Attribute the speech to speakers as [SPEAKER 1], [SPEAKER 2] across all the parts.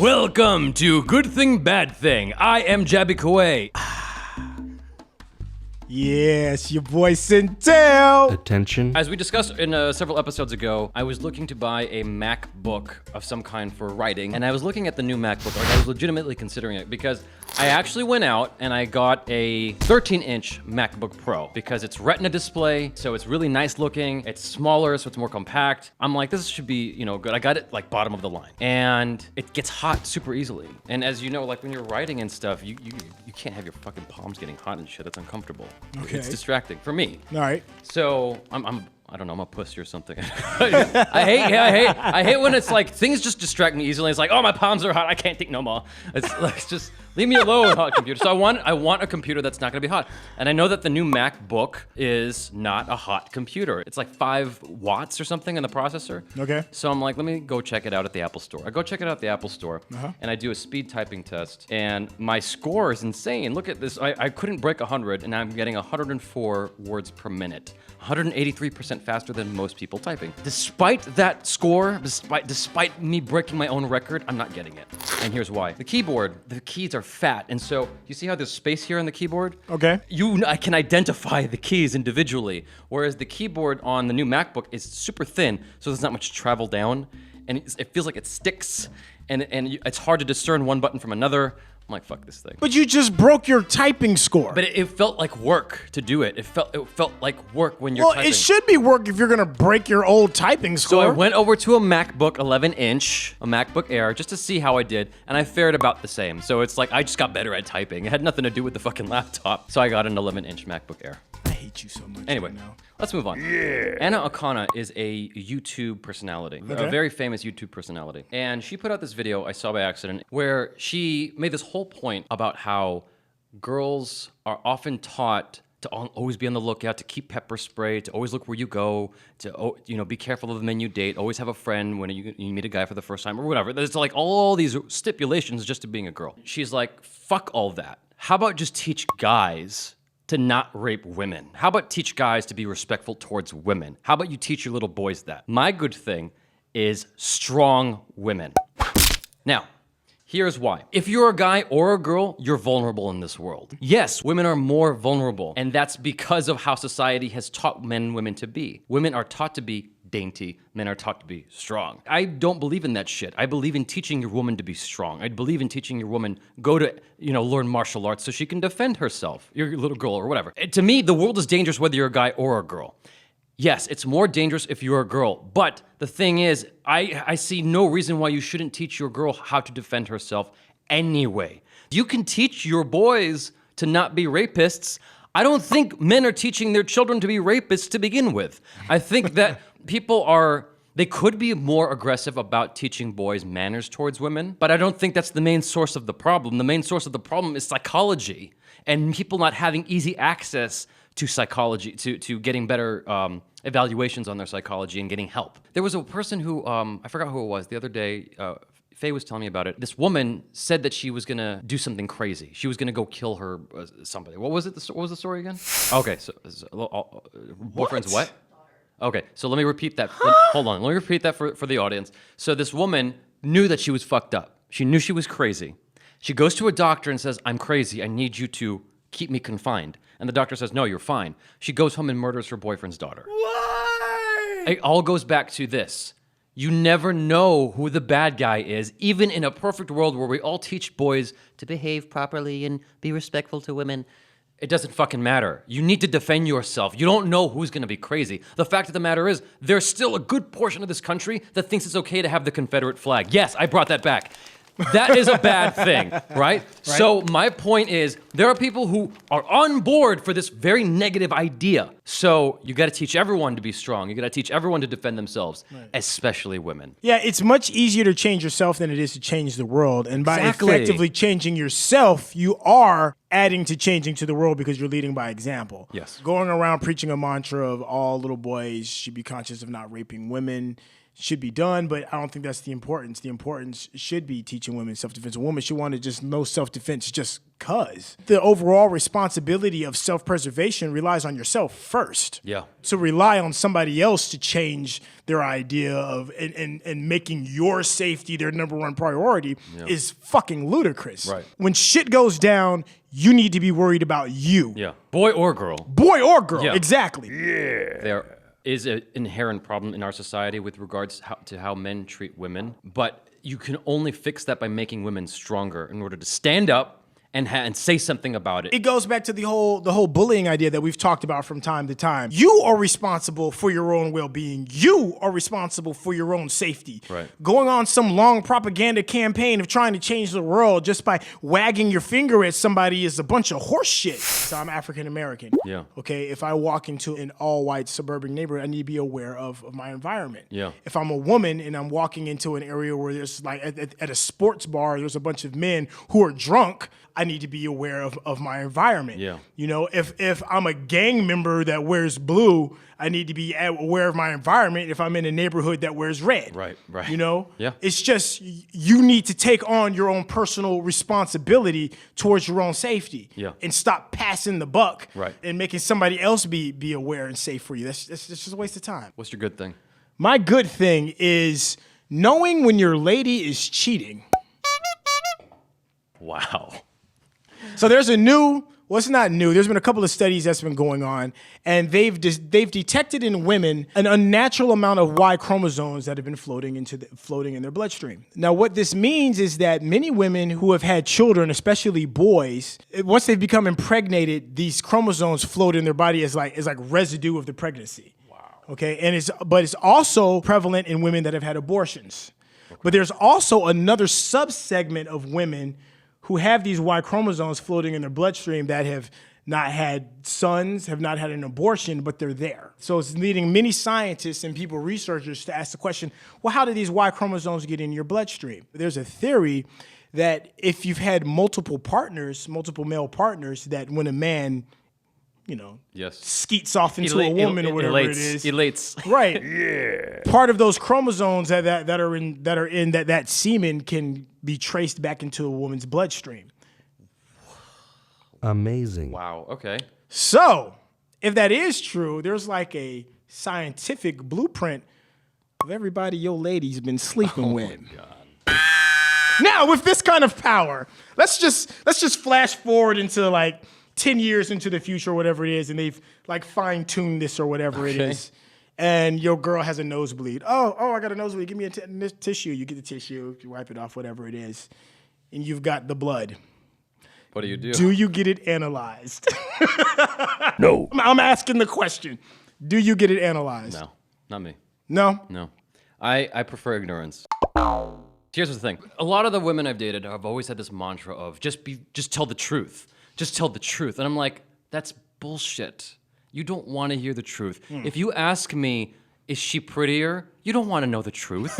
[SPEAKER 1] Welcome to Good Thing, Bad Thing. I am Jaby Koay.
[SPEAKER 2] Yes, your boy Centel.
[SPEAKER 3] Attention.
[SPEAKER 1] As we discussed in several episodes ago, I was looking to buy a MacBook of some kind for writing, and I was looking at the new MacBook. Like, I was legitimately considering it because I actually went out and I got a 13-inch MacBook Pro because it's Retina display, so it's really nice looking. It's smaller, so it's more compact. I'm like, this should be, good. I got it like bottom of the line, and it gets hot super easily. And as you know, like when you're writing and stuff, you can't have your fucking palms getting hot and shit. That's uncomfortable.
[SPEAKER 2] Okay.
[SPEAKER 1] It's distracting for me.
[SPEAKER 2] All right.
[SPEAKER 1] So I don't know, I'm a pussy or something. I hate when it's like things just distract me easily. It's like, oh, my palms are hot. I can't think no more. It's like, just leave me alone, hot computer. So I want a computer that's not gonna be hot. And I know that the new MacBook is not a hot computer. It's like 5 watts or something in the processor.
[SPEAKER 2] Okay.
[SPEAKER 1] So I'm like, let me go check it out at the Apple Store. I go check it out at the Apple Store, and I do a speed typing test, and my score is insane. Look at this. I couldn't break 100, and I'm getting 104 words per minute. 183% faster than most people typing. Despite that score, despite me breaking my own record, I'm not getting it. And here's why. The keyboard, the keys are fat, and so you see how there's space here on the keyboard?
[SPEAKER 2] Okay.
[SPEAKER 1] I can identify the keys individually, whereas the keyboard on the new MacBook is super thin, so there's not much travel down, and it feels like it sticks, and it's hard to discern one button from another. I'm like, fuck this thing.
[SPEAKER 2] But you just broke your typing score.
[SPEAKER 1] But it felt like work to do it. It felt like work when you're typing.
[SPEAKER 2] Well, it should be work if you're gonna break your old typing score.
[SPEAKER 1] So I went over to a MacBook 11-inch, a MacBook Air, just to see how I did, and I fared about the same. So it's like I just got better at typing. It had nothing to do with the fucking laptop. So I got an 11-inch MacBook Air.
[SPEAKER 2] I hate you so much.
[SPEAKER 1] Anyway,
[SPEAKER 2] right now.
[SPEAKER 1] let's move on. Yeah. Anna Akana is a YouTube personality, a very famous YouTube personality. And she put out this video I saw by accident where she made this whole point about how girls are often taught to always be on the lookout, to keep pepper spray, to always look where you go, to be careful of the men you date, always have a friend when you meet a guy for the first time or whatever. There's like all these stipulations just to being a girl. She's like, fuck all that. How about just teach guys to not rape women? How about teach guys to be respectful towards women? How about you teach your little boys that? My good thing is strong women. Now, here's why. If you're a guy or a girl, you're vulnerable in this world. Yes, women are more vulnerable, and that's because of how society has taught men and women to be. Women are taught to be dainty, men are taught to be strong. I don't believe in that shit. I believe in teaching your woman to be strong. I believe in teaching your woman, go to, learn martial arts so she can defend herself, your little girl or whatever. To me, the world is dangerous whether you're a guy or a girl. Yes, it's more dangerous if you're a girl, but the thing is, I see no reason why you shouldn't teach your girl how to defend herself anyway. You can teach your boys to not be rapists. I don't think men are teaching their children to be rapists to begin with. I think that they could be more aggressive about teaching boys manners towards women, but I don't think that's the main source of the problem. The main source of the problem is psychology and people not having easy access to psychology, to getting better evaluations on their psychology and getting help. There was a person who, I forgot who it was, the other day, Faye was telling me about it. This woman said that she was gonna do something crazy. She was gonna go kill her somebody. What was it? What was the story again? Okay, so boyfriend's what? Okay, so let me repeat that. Hold on, let me repeat that for the audience. So this woman knew that she was fucked up. She knew she was crazy. She goes to a doctor and says, I'm crazy, I need you to keep me confined. And the doctor says, no, you're fine. She goes home and murders her boyfriend's daughter.
[SPEAKER 2] Why?
[SPEAKER 1] It all goes back to this. You never know who the bad guy is, even in a perfect world where we all teach boys to behave properly and be respectful to women. It doesn't fucking matter. You need to defend yourself. You don't know who's gonna be crazy. The fact of the matter is, there's still a good portion of this country that thinks it's okay to have the Confederate flag. Yes, I brought that back. That is a bad thing, right? So my point is, there are people who are on board for this very negative idea. So you gotta teach everyone to be strong. You gotta teach everyone to defend themselves, especially women.
[SPEAKER 2] Yeah, it's much easier to change yourself than it is to change the world. And by effectively changing yourself, you are adding to changing to the world because you're leading by example.
[SPEAKER 1] Yes.
[SPEAKER 2] Going around preaching a mantra of all little boys should be conscious of not raping women, should be done, but I don't think that's the importance. The importance should be teaching women self-defense. A woman should want to just know self-defense just cause. The overall responsibility of self-preservation relies on yourself first.
[SPEAKER 1] Yeah.
[SPEAKER 2] To rely on somebody else to change their idea of and making your safety their number one priority is fucking ludicrous.
[SPEAKER 1] Right.
[SPEAKER 2] When shit goes down, you need to be worried about you.
[SPEAKER 1] Yeah. Boy or girl.
[SPEAKER 2] Boy or girl,
[SPEAKER 1] Yeah.
[SPEAKER 2] exactly.
[SPEAKER 1] There is an inherent problem in our society with regards to how men treat women, but you can only fix that by making women stronger in order to stand up and say something about it.
[SPEAKER 2] It goes back to the whole bullying idea that we've talked about from time to time. You are responsible for your own well-being. You are responsible for your own safety.
[SPEAKER 1] Right.
[SPEAKER 2] Going on some long propaganda campaign of trying to change the world just by wagging your finger at somebody is a bunch of horse shit. So I'm African American.
[SPEAKER 1] Yeah.
[SPEAKER 2] Okay, if I walk into an all-white suburban neighborhood, I need to be aware of my environment.
[SPEAKER 1] Yeah.
[SPEAKER 2] If I'm a woman and I'm walking into an area where there's like at a sports bar, there's a bunch of men who are drunk, I need to be aware of my environment.
[SPEAKER 1] Yeah.
[SPEAKER 2] You know, if I'm a gang member that wears blue, I need to be aware of my environment if I'm in a neighborhood that wears red.
[SPEAKER 1] Right.
[SPEAKER 2] You know?
[SPEAKER 1] Yeah.
[SPEAKER 2] It's just, you need to take on your own personal responsibility towards your own safety.
[SPEAKER 1] Yeah.
[SPEAKER 2] And stop passing the buck.
[SPEAKER 1] Right.
[SPEAKER 2] And making somebody else be aware and safe for you. That's just a waste of time.
[SPEAKER 1] What's your good thing?
[SPEAKER 2] My good thing is knowing when your lady is cheating.
[SPEAKER 1] Wow.
[SPEAKER 2] So there's a new, well, it's not new. There's been a couple of studies that's been going on, and they've detected in women an unnatural amount of Y chromosomes that have been floating in their bloodstream. Now, what this means is that many women who have had children, especially boys, once they've become impregnated, these chromosomes float in their body as like residue of the pregnancy. Wow. Okay, and it's also prevalent in women that have had abortions. Okay. But there's also another subsegment of women who have these Y chromosomes floating in their bloodstream that have not had sons, have not had an abortion, but they're there. So it's leading many scientists and people, researchers, to ask the question, well, how do these Y chromosomes get in your bloodstream? There's a theory that if you've had multiple male partners, that when a man, you know, skeets off into a woman or whatever it is.
[SPEAKER 1] Elates.
[SPEAKER 2] Right. Yeah. Part of those chromosomes that are in that semen can be traced back into a woman's bloodstream.
[SPEAKER 3] Amazing.
[SPEAKER 1] Wow. Okay.
[SPEAKER 2] So, if that is true, there's like a scientific blueprint of everybody your lady's been sleeping with.
[SPEAKER 1] My God.
[SPEAKER 2] Now, with this kind of power, let's just flash forward into like 10 years into the future or whatever it is, and they've like fine-tuned this or whatever it is. And your girl has a nosebleed. Oh, I got a nosebleed. Give me a tissue. You get the tissue, you wipe it off, whatever it is. And you've got the blood.
[SPEAKER 1] What do you do?
[SPEAKER 2] Do you get it analyzed?
[SPEAKER 3] No.
[SPEAKER 2] I'm asking the question. Do you get it analyzed?
[SPEAKER 1] No, not me.
[SPEAKER 2] No?
[SPEAKER 1] No. I prefer ignorance. Here's the thing. A lot of the women I've dated have always had this mantra of just tell the truth. Just tell the truth. And I'm like, that's bullshit. You don't want to hear the truth. If you ask me, is she prettier? You don't want to know the truth.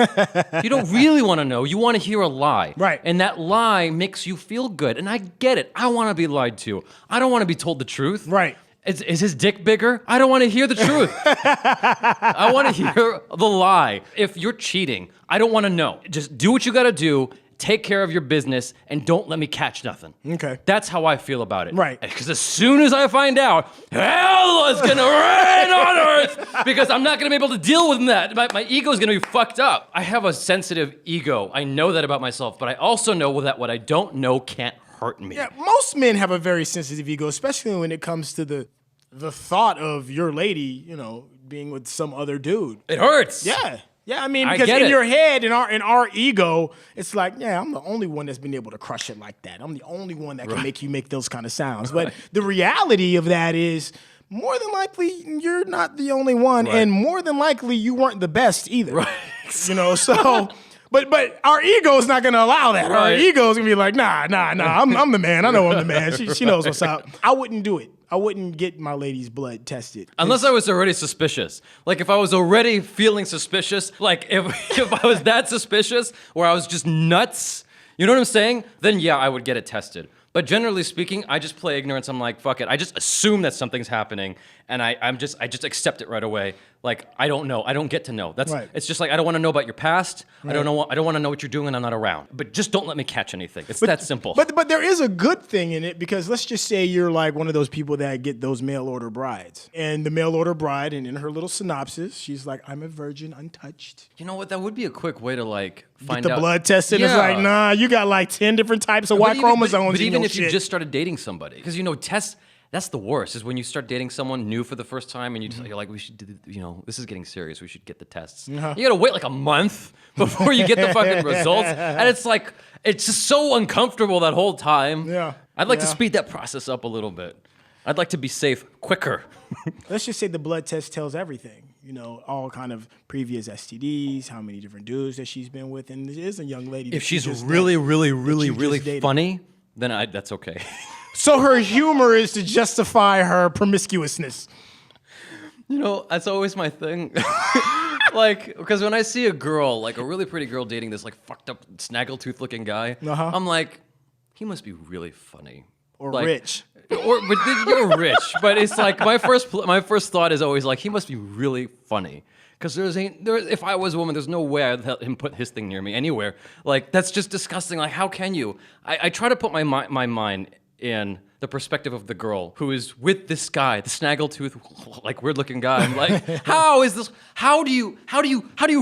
[SPEAKER 1] You don't really want to know. You want to hear a lie.
[SPEAKER 2] Right.
[SPEAKER 1] And that lie makes you feel good. And I get it. I want to be lied to. I don't want to be told the truth.
[SPEAKER 2] Right.
[SPEAKER 1] Is his dick bigger? I don't want to hear the truth. I want to hear the lie. If you're cheating, I don't want to know. Just do what you got to do. Take care of your business and don't let me catch nothing.
[SPEAKER 2] Okay.
[SPEAKER 1] That's how I feel about it.
[SPEAKER 2] Right.
[SPEAKER 1] Because as soon as I find out, hell is gonna rain on earth because I'm not gonna be able to deal with that. My ego is gonna be fucked up. I have a sensitive ego. I know that about myself, but I also know that what I don't know can't hurt me.
[SPEAKER 2] Yeah, most men have a very sensitive ego, especially when it comes to the thought of your lady, you know, being with some other dude.
[SPEAKER 1] It hurts.
[SPEAKER 2] Yeah. Yeah, I mean,
[SPEAKER 1] I
[SPEAKER 2] because
[SPEAKER 1] get
[SPEAKER 2] in
[SPEAKER 1] it.
[SPEAKER 2] your head, in our ego, it's like, yeah, I'm the only one that's been able to crush it like that. I'm the only one that can make you make those kind of sounds. But the reality of that is, more than likely, you're not the only one, and more than likely, you weren't the best either.
[SPEAKER 1] Right.
[SPEAKER 2] You know, so. But our ego is not going to allow that. Our
[SPEAKER 1] Right.
[SPEAKER 2] ego is going to be like, nah. I'm the man. I know I'm the man. She knows what's up. I wouldn't do it. I wouldn't get my lady's blood tested.
[SPEAKER 1] Unless I was already suspicious. Like if I was already feeling suspicious, like if I was that suspicious or I was just nuts, you know what I'm saying? Then yeah, I would get it tested. But generally speaking, I just play ignorance. I'm like, fuck it. I just assume that something's happening and I just accept it right away. Like, I don't know. I don't get to know. That's
[SPEAKER 2] Right.
[SPEAKER 1] It's just like, I don't want to know about your past.
[SPEAKER 2] Right.
[SPEAKER 1] I don't want to know what you're doing when I'm not around. But just don't let me catch anything. It's that simple.
[SPEAKER 2] But there is a good thing in it, because let's just say you're like one of those people that get those mail order brides. And the mail order bride, and in her little synopsis, she's like, I'm a virgin, untouched.
[SPEAKER 1] You know what? That would be a quick way to like find
[SPEAKER 2] Get the
[SPEAKER 1] out.
[SPEAKER 2] blood tested. It's like, nah, you got like 10 different types of Y chromosomes.
[SPEAKER 1] But
[SPEAKER 2] in
[SPEAKER 1] even
[SPEAKER 2] your
[SPEAKER 1] if you
[SPEAKER 2] shit.
[SPEAKER 1] just started dating somebody, because tests. That's the worst, is when you start dating someone new for the first time and you're like, we should do, this is getting serious. We should get the tests. You gotta wait like a month before you get the fucking results. And it's like, it's just so uncomfortable that whole time.
[SPEAKER 2] Yeah.
[SPEAKER 1] I'd like to speed that process up a little bit. I'd like to be safe quicker.
[SPEAKER 2] Let's just say the blood test tells everything. All kind of previous STDs, how many different dudes that she's been with, and it is a young lady.
[SPEAKER 1] If she's really funny, then that's okay.
[SPEAKER 2] So her humor is to justify her promiscuousness.
[SPEAKER 1] That's always my thing. Like, because when I see a girl, like a really pretty girl dating this like fucked up snaggletooth looking guy, I'm like, he must be really funny.
[SPEAKER 2] Or
[SPEAKER 1] like,
[SPEAKER 2] rich.
[SPEAKER 1] But you're rich. But it's like my first thought is always like, he must be really funny. Because if I was a woman, there's no way I'd let him put his thing near me anywhere. Like, that's just disgusting. Like, how can you? I try to put my mind in the perspective of the girl who is with this guy, the snaggletooth, like weird-looking guy. I'm like, how is this? How do you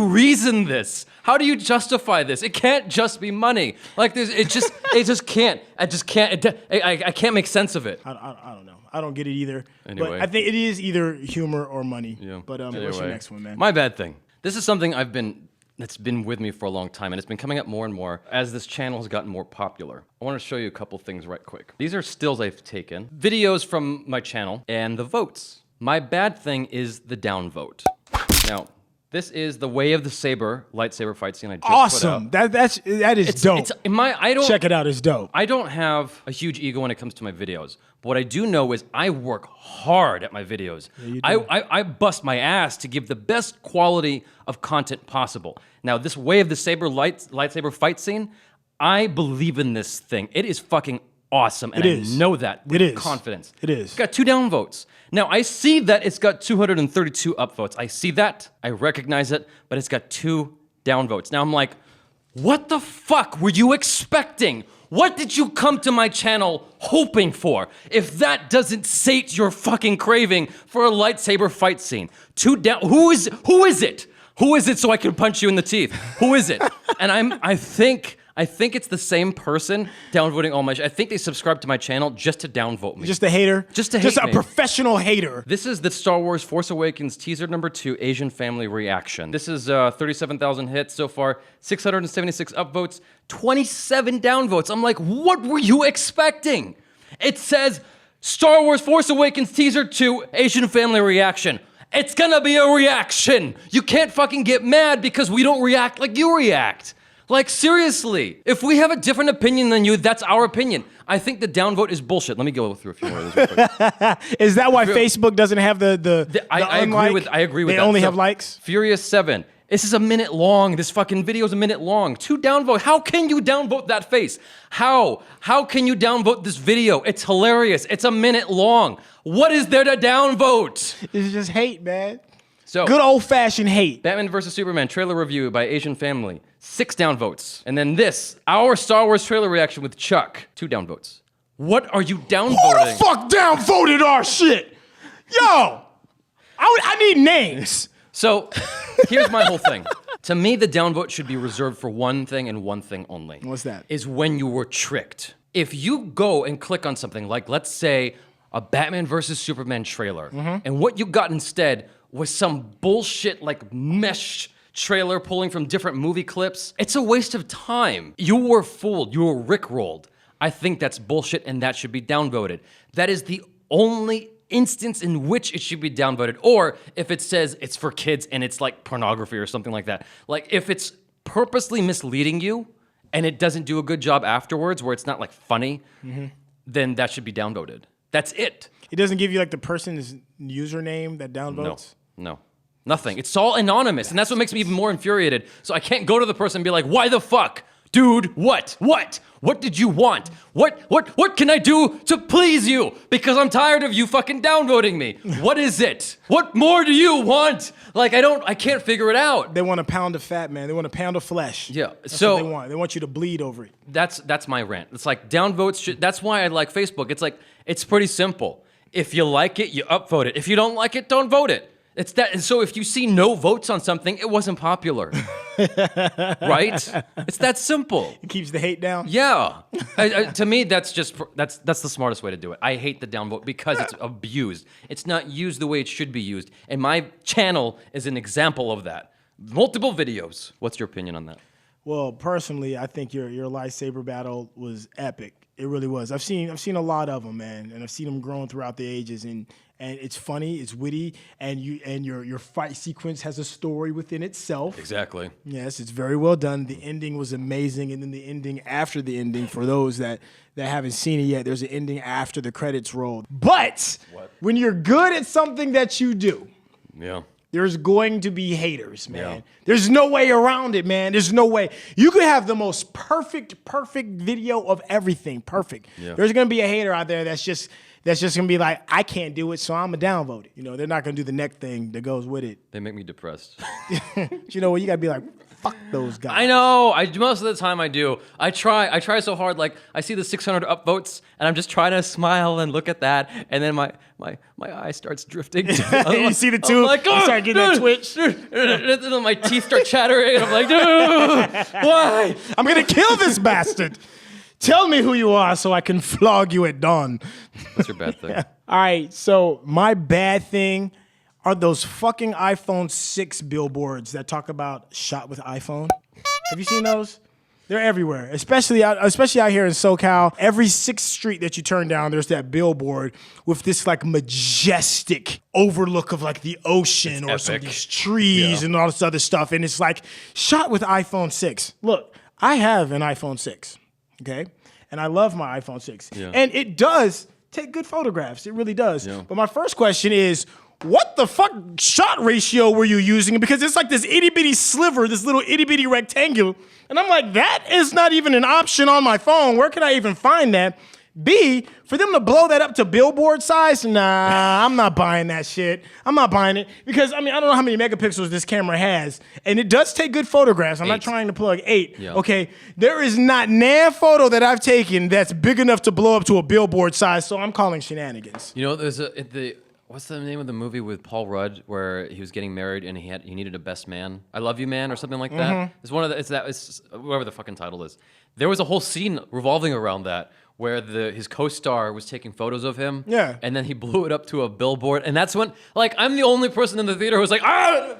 [SPEAKER 1] reason this? How do you justify this? It can't just be money. Like, it just can't. I can't make sense of it.
[SPEAKER 2] I don't know. I don't get it either.
[SPEAKER 1] Anyway.
[SPEAKER 2] But I think it is either humor or money.
[SPEAKER 1] Yeah.
[SPEAKER 2] But what's your next one, man?
[SPEAKER 1] My bad thing. This is something that's been with me for a long time, and it's been coming up more and more as this channel has gotten more popular. I want to show you a couple things right quick. These are stills I've taken, videos from my channel, and the votes. My bad thing is the downvote. Now, this is the Way of the Saber lightsaber fight scene I just put out.
[SPEAKER 2] That is dope. Check it out. It's dope.
[SPEAKER 1] I don't have a huge ego when it comes to my videos. But what I do know is I work hard at my videos. Yeah, you do. I bust my ass to give the best quality of content possible. Now, this Way of the Saber lightsaber fight scene, I believe in this thing. It is fucking awesome, and I know that with confidence.
[SPEAKER 2] It is.
[SPEAKER 1] It's got 2 downvotes. Now, I see that it's got 232 upvotes. I see that. I recognize it, but it's got 2 downvotes. Now, I'm like, what the fuck were you expecting? What did you come to my channel hoping for? If that doesn't sate your fucking craving for a lightsaber fight scene. 2 down. Who is it? Who is it so I can punch you in the teeth? Who is it? And I think it's the same person downvoting all my I think they subscribed to my channel just to downvote me.
[SPEAKER 2] Just a hater?
[SPEAKER 1] Just to hate
[SPEAKER 2] Just a
[SPEAKER 1] me.
[SPEAKER 2] professional hater.
[SPEAKER 1] This is the Star Wars Force Awakens teaser number 2 Asian family reaction. This is 37,000 hits so far, 676 upvotes, 27 downvotes. I'm like, what were you expecting? It says Star Wars Force Awakens teaser 2 Asian family reaction. It's gonna be a reaction. You can't fucking get mad because we don't react like you react. Like, seriously, if we have a different opinion than you, that's our opinion. I think the downvote is bullshit. Let me go through a few more of those real quick.
[SPEAKER 2] Is that why Facebook doesn't have the
[SPEAKER 1] I agree with
[SPEAKER 2] they
[SPEAKER 1] that.
[SPEAKER 2] only have likes?
[SPEAKER 1] Furious 7. This is a minute long. This fucking video is a minute long. 2 downvote. How can you downvote that face? How? How can you downvote this video? It's hilarious. It's a minute long. What is there to downvote?
[SPEAKER 2] It's just hate, man.
[SPEAKER 1] So,
[SPEAKER 2] good old-fashioned hate.
[SPEAKER 1] Batman vs. Superman trailer review by Asian Family. 6 downvotes. And then this, our Star Wars trailer reaction with Chuck. 2 downvotes. What are you downvoting?
[SPEAKER 2] Who the fuck downvoted our shit? Yo! I need names.
[SPEAKER 1] So, here's my whole thing. To me, the downvote should be reserved for one thing and one thing only.
[SPEAKER 2] What's that?
[SPEAKER 1] Is when you were tricked. If you go and click on something like, let's say, a Batman vs. Superman trailer, and what you got instead was some bullshit like mesh trailer pulling from different movie clips, it's a waste of time. You were fooled. You were rickrolled. I think that's bullshit and that should be downvoted. That is the only instance in which it should be downvoted. Or if it says it's for kids and it's like pornography or something like that. Like if it's purposely misleading you and it doesn't do a good job afterwards where it's not like funny, then that should be downvoted. That's it.
[SPEAKER 2] It doesn't give you like the person's username that downvotes?
[SPEAKER 1] No. Nothing. It's all anonymous, and that's what makes me even more infuriated. So I can't go to the person and be like, why the fuck Dude, what? What? What did you want? What can I do to please you? Because I'm tired of you fucking downvoting me. What is it? What more do you want? Like, I can't figure it out.
[SPEAKER 2] They want a pound of fat, man. They want a pound of flesh.
[SPEAKER 1] Yeah.
[SPEAKER 2] That's
[SPEAKER 1] So
[SPEAKER 2] what they want. They want you to bleed over it.
[SPEAKER 1] that's my rant. It's like downvotes. That's why I like Facebook. It's like, it's pretty simple. If you like it, you upvote it. If you don't like it, don't vote it. It's that. And so if you see no votes on something, it wasn't popular. Right? It's that simple.
[SPEAKER 2] It keeps the hate down.
[SPEAKER 1] Yeah. To me, that's the smartest way to do it. I hate the downvote because it's abused. It's not used the way it should be used. And my channel is an example of that. Multiple videos. What's your opinion on that?
[SPEAKER 2] Well, personally, I think your lightsaber battle was epic. It really was. I've seen a lot of them, man, and I've seen them growing throughout the ages, and it's funny, it's witty, and your fight sequence has a story within itself.
[SPEAKER 1] Exactly.
[SPEAKER 2] Yes, it's very well done. The ending was amazing, and then the ending after the ending, for those that haven't seen it yet, there's an ending after the credits roll. But when you're good at something that you do,
[SPEAKER 1] Yeah.
[SPEAKER 2] there's going to be haters, man.
[SPEAKER 1] Yeah.
[SPEAKER 2] There's no way around it, man. There's no way. You could have the most perfect video of everything. Perfect.
[SPEAKER 1] Yeah.
[SPEAKER 2] There's going to be a hater out there that's just going to be like, I can't do it, so I'm going to downvote it. You know, they're not going to do the neck thing that goes with it.
[SPEAKER 1] They make me depressed.
[SPEAKER 2] But you know what? You got to be like, fuck those guys.
[SPEAKER 1] I know. Most of the time I do. I try so hard. Like, I see the 600 upvotes, and I'm just trying to smile and look at that, and then my eye starts drifting.
[SPEAKER 2] You see the tube?
[SPEAKER 1] Like,
[SPEAKER 2] You start getting that twitch.
[SPEAKER 1] And then my teeth start chattering, and I'm like, dude, why?
[SPEAKER 2] I'm going to kill this bastard. Tell me who you are so I can flog you at dawn.
[SPEAKER 1] What's your bad thing?
[SPEAKER 2] All right, so my bad thing are those fucking iPhone 6 billboards that talk about shot with iPhone. Have you seen those? They're everywhere, especially out here in SoCal. Every 6th street that you turn down, there's that billboard with this like majestic overlook of like the ocean or some of
[SPEAKER 1] epic.
[SPEAKER 2] these trees and all this other stuff. And it's like shot with iPhone 6. Look, I have an iPhone 6, okay? And I love my iPhone 6.
[SPEAKER 1] Yeah.
[SPEAKER 2] And it does take good photographs. It really does.
[SPEAKER 1] Yeah.
[SPEAKER 2] But my first question is, what the fuck shot ratio were you using? Because it's like this itty bitty sliver, this little itty bitty rectangle. And I'm like, that is not even an option on my phone. Where can I even find that? B, for them to blow that up to billboard size, nah, I'm not buying that shit. I'm not buying it. Because, I mean, I don't know how many megapixels this camera has. And it does take good photographs. I'm not trying to plug 8.
[SPEAKER 1] Yeah.
[SPEAKER 2] Okay, there is not nan photo that I've taken that's big enough to blow up to a billboard size, so I'm calling shenanigans.
[SPEAKER 1] You know, there's what's the name of the movie with Paul Rudd where he was getting married and he needed a best man? I Love You Man or something like that. It's one of the it's whatever the fucking title is. There was a whole scene revolving around that where his co-star was taking photos of him.
[SPEAKER 2] Yeah.
[SPEAKER 1] And then he blew it up to a billboard, and that's when I'm the only person in the theater who was like, ah.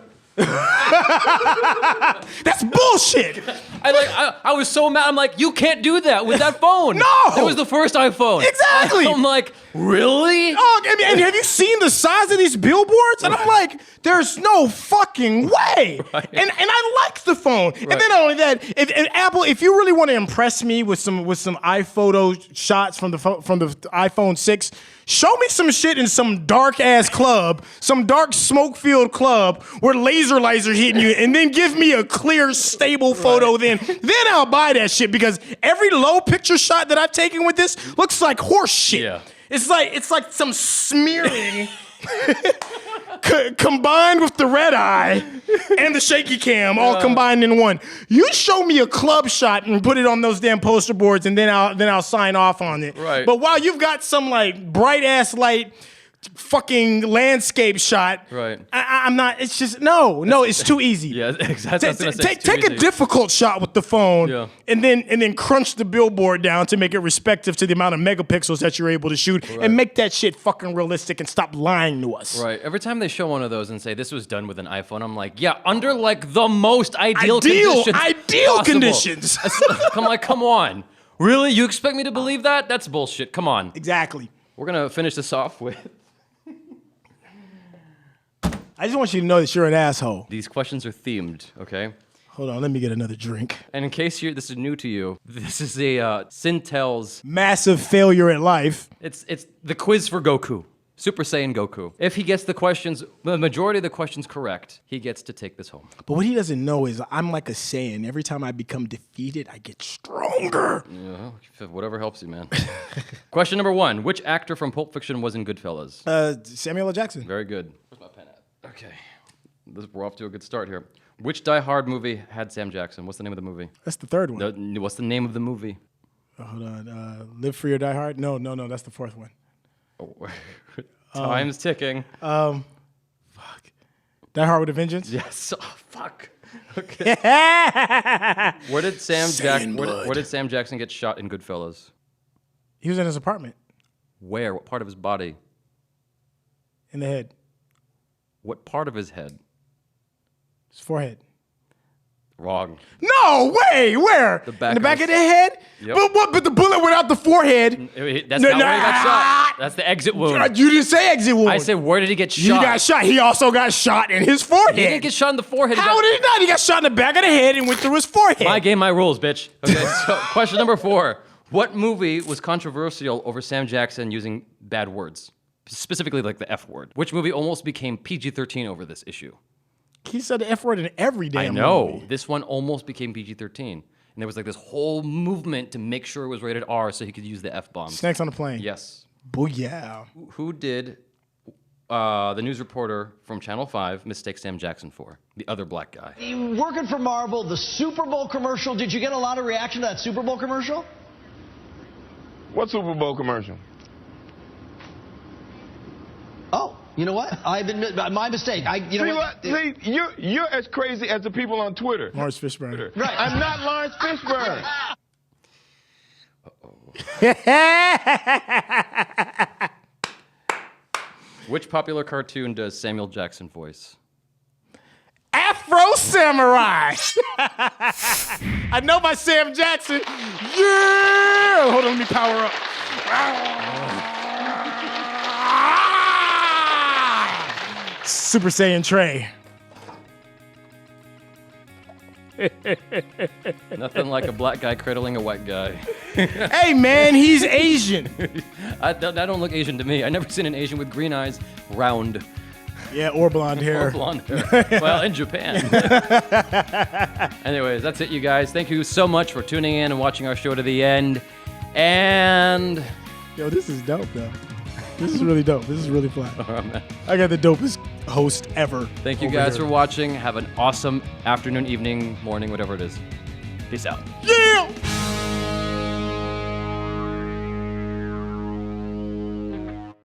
[SPEAKER 2] That's bullshit.
[SPEAKER 1] I was so mad. I'm like, you can't do that with that phone.
[SPEAKER 2] No!
[SPEAKER 1] It was the first iPhone.
[SPEAKER 2] Exactly.
[SPEAKER 1] I'm like, really?
[SPEAKER 2] Oh, I mean, and have you seen the size of these billboards? And I'm like, there's no fucking way.
[SPEAKER 1] Right.
[SPEAKER 2] And I like the phone. And then not only that, if Apple, if you really want to impress me with some iPhoto shots from the iPhone 6, show me some shit in some dark ass club, some dark smoke filled club where laser lights are hitting you, and then give me a clear, stable photo. Then I'll buy that shit, because every low picture shot that I've taken with this looks like horse shit.
[SPEAKER 1] Yeah.
[SPEAKER 2] It's like some smearing combined with the red eye and the shaky cam all combined in one. You show me a club shot and put it on those damn poster boards, and then I'll sign off on it.
[SPEAKER 1] Right.
[SPEAKER 2] But while you've got some like bright ass light fucking landscape shot,
[SPEAKER 1] Right.
[SPEAKER 2] I'm not. It's just no. It's too easy.
[SPEAKER 1] Yeah, exactly. I was gonna say, it's too
[SPEAKER 2] Take a
[SPEAKER 1] easy.
[SPEAKER 2] difficult shot with the phone,
[SPEAKER 1] Yeah.
[SPEAKER 2] and then crunch the billboard down to make it respective to the amount of megapixels that you're able to shoot, and make that shit fucking realistic, and stop lying to us.
[SPEAKER 1] Right. Every time they show one of those and say this was done with an iPhone, I'm like, yeah, under like the most ideal conditions.
[SPEAKER 2] Ideal
[SPEAKER 1] possible.
[SPEAKER 2] conditions.
[SPEAKER 1] I'm like, come on. Really? You expect me to believe that? That's bullshit. Come on.
[SPEAKER 2] Exactly.
[SPEAKER 1] We're gonna finish this off with
[SPEAKER 2] I just want you to know that you're an asshole.
[SPEAKER 1] these questions are themed, okay?
[SPEAKER 2] Hold on, let me get another drink.
[SPEAKER 1] And in case this is new to you, this is a Sintel's.
[SPEAKER 2] Massive failure at life.
[SPEAKER 1] It's the quiz for Goku. Super Saiyan Goku. If he gets the majority of the questions correct, he gets to take this home.
[SPEAKER 2] But what he doesn't know is I'm like a Saiyan. Every time I become defeated, I get stronger.
[SPEAKER 1] Yeah, whatever helps you, man. Question number 1. Which actor from Pulp Fiction was in Goodfellas?
[SPEAKER 2] Samuel L. Jackson.
[SPEAKER 1] Very good. Where's my pen at? Okay. We're off to a good start here. Which Die Hard movie had Sam Jackson? What's the name of the movie?
[SPEAKER 2] That's the third one.
[SPEAKER 1] What's the name of the movie?
[SPEAKER 2] Hold on. Live Free or Die Hard? No. That's the fourth one.
[SPEAKER 1] Oh, time's ticking.
[SPEAKER 2] Fuck. Die Hard with a Vengeance?
[SPEAKER 1] Yes. Oh, fuck. Okay. Where did Sam Jackson get shot in Goodfellas?
[SPEAKER 2] He was in his apartment.
[SPEAKER 1] Where? What part of his body?
[SPEAKER 2] In the head.
[SPEAKER 1] What part of his head?
[SPEAKER 2] His forehead.
[SPEAKER 1] Wrong.
[SPEAKER 2] No way! Where?
[SPEAKER 1] The back
[SPEAKER 2] in the back of the head?
[SPEAKER 1] Yep.
[SPEAKER 2] But the bullet went out the forehead.
[SPEAKER 1] That's not where he got shot. That's the exit wound.
[SPEAKER 2] You didn't say exit wound.
[SPEAKER 1] I said, where did he get shot?
[SPEAKER 2] He got shot. He also got shot in his forehead.
[SPEAKER 1] He didn't get shot in the forehead.
[SPEAKER 2] How did he not? He got shot in the back of the head and went through his forehead.
[SPEAKER 1] My game, my rules, bitch. Okay, so question number 4. What movie was controversial over Sam Jackson using bad words? Specifically like the F word. Which movie almost became PG-13 over this issue?
[SPEAKER 2] He said the F word in every damn movie.
[SPEAKER 1] I know. This one almost became PG-13. And there was like this whole movement to make sure it was rated R so he could use the F-bomb.
[SPEAKER 2] Snakes on a Plane.
[SPEAKER 1] Yes.
[SPEAKER 2] Booyah.
[SPEAKER 1] Who did the news reporter from Channel 5 mistake Sam Jackson for? The other black guy.
[SPEAKER 4] Working for Marvel, the Super Bowl commercial. Did you get a lot of reaction to that Super Bowl commercial?
[SPEAKER 3] What Super Bowl commercial?
[SPEAKER 4] Oh, you know what? I've been my mistake.
[SPEAKER 3] See, you're as crazy as the people on Twitter.
[SPEAKER 2] Lawrence Fishburne.
[SPEAKER 4] Right.
[SPEAKER 3] I'm not Lawrence Fishburne.
[SPEAKER 1] Which popular cartoon does Samuel Jackson voice?
[SPEAKER 2] Afro Samurai. I know my Sam Jackson. Yeah. Hold on, let me power up. Super Saiyan Trey.
[SPEAKER 1] Nothing like a black guy cradling a white guy.
[SPEAKER 2] Hey man, he's Asian.
[SPEAKER 1] I don't look Asian to me. I never seen an Asian with green eyes, round.
[SPEAKER 2] Yeah, or blonde hair.
[SPEAKER 1] Or blonde hair. Well, in Japan. Anyways, that's it, you guys. Thank you so much for tuning in and watching our show to the end. And
[SPEAKER 2] yo, this is dope, though. This is really dope. This is really fun.
[SPEAKER 1] Oh, man.
[SPEAKER 2] I got the dopest host ever.
[SPEAKER 1] Thank you guys for watching. Have an awesome afternoon, evening, morning, whatever it is. Peace out.
[SPEAKER 2] Yeah!